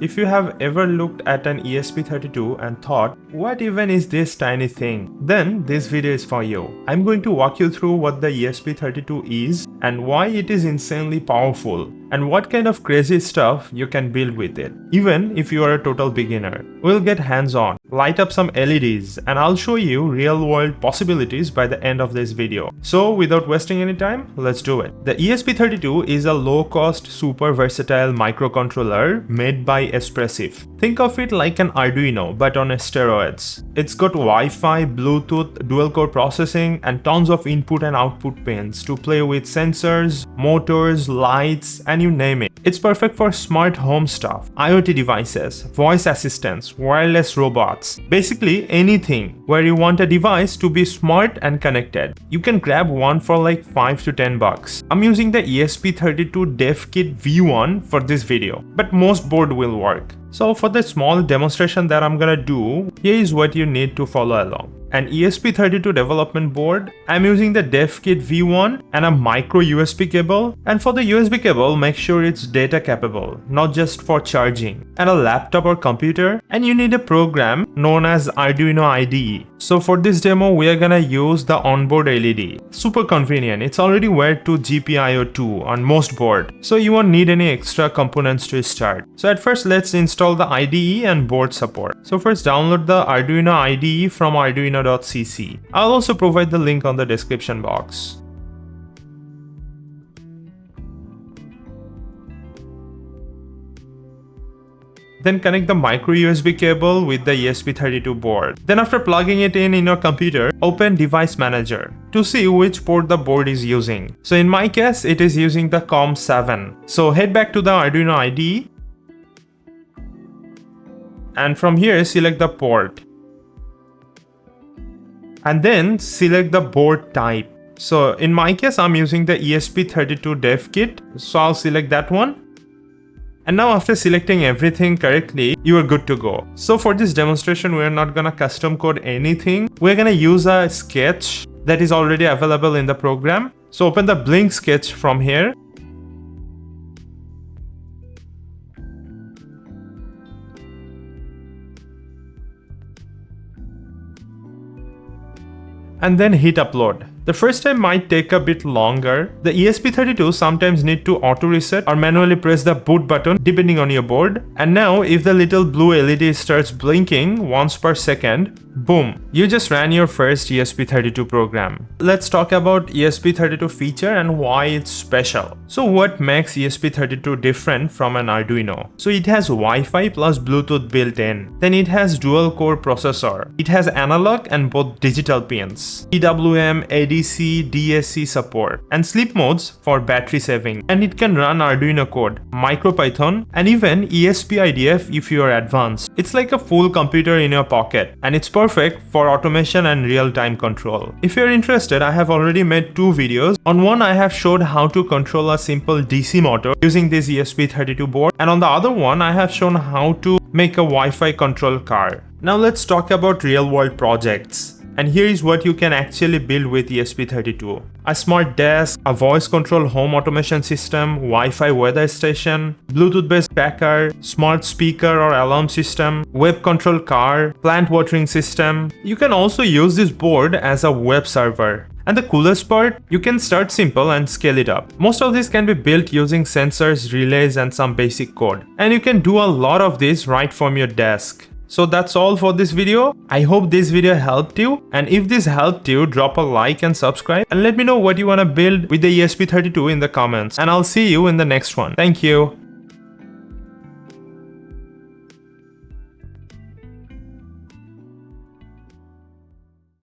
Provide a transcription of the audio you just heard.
If you have ever looked at an ESP32 and thought, what even is this tiny thing? Then this video is for you. I'm going to walk you through what the ESP32 is and why it is insanely powerful and what kind of crazy stuff you can build with it, even if you are a total beginner. We'll get hands-on, light up some LEDs, and I'll show you real-world possibilities by the end of this video. So without wasting any time, let's do it. The ESP32 is a low-cost, super versatile microcontroller made by Espressif. Think of it like an Arduino but on steroids. It's got Wi-Fi, Bluetooth, dual-core processing, and tons of input and output pins to play with sensors, motors, lights, and you name it. It's perfect for smart home stuff, IoT devices, voice assistants, wireless robots, basically anything where you want a device to be smart and connected. You can grab one for like 5 to 10 bucks. I'm using the ESP32 Dev Kit V1 for this video, but most board will work. So for the small demonstration that I'm gonna do, here is what you need to follow along. An ESP32 development board, I'm using the Dev Kit V1 and a micro USB cable, and for the USB cable make sure it's data capable, not just for charging, and a laptop or computer, and you need a program known as Arduino IDE. So for this demo we are gonna use the onboard LED. Super convenient, it's already wired to GPIO2 on most boards, so you won't need any extra components to start. So at first let's install the IDE and board support. So first download the Arduino IDE from arduino.cc. I'll also provide the link on the description box. Then connect the micro USB cable with the ESP32 board. Then after plugging it in your computer, open Device Manager to see which port the board is using. So in my case, it is using the COM7. So head back to the Arduino IDE. And from here, select the port. And then select the board type. So in my case, I'm using the ESP32 Dev Kit. So I'll select that one. And now after selecting everything correctly, you are good to go. So for this demonstration, we're not gonna custom code anything. We're gonna use a sketch that is already available in the program. So open the Blink sketch from here. And then hit upload. The first time might take a bit longer. The ESP32 sometimes need to auto reset or manually press the boot button depending on your board. And now if the little blue LED starts blinking once per second, boom, you just ran your first ESP32 program. Let's talk about ESP32 feature and why it's special. So what makes ESP32 different from an Arduino? So it has Wi-Fi plus Bluetooth built in. Then it has dual core processor. It has analog and both digital pins. PWM, ADC, DSC support, and sleep modes for battery saving. And it can run Arduino code, MicroPython, and even ESP-IDF if you are advanced. It's like a full computer in your pocket, and it's perfect for automation and real-time control. If you're interested, I have already made 2 videos. On one, I have showed how to control a simple DC motor using this ESP32 board, and on the other one, I have shown how to make a Wi-Fi control car. Now let's talk about real-world projects. And here is what you can actually build with ESP32. A smart desk, a voice control home automation system, Wi-Fi weather station, Bluetooth-based packer, smart speaker or alarm system, web control car, plant watering system. You can also use this board as a web server. And the coolest part, you can start simple and scale it up. Most of this can be built using sensors, relays, and some basic code. And you can do a lot of this right from your desk. So that's all for this video. I hope this video helped you, and if this helped you, drop a like and subscribe, and let me know what you want to build with the ESP32 in the comments, and I'll see you in the next one. Thank you.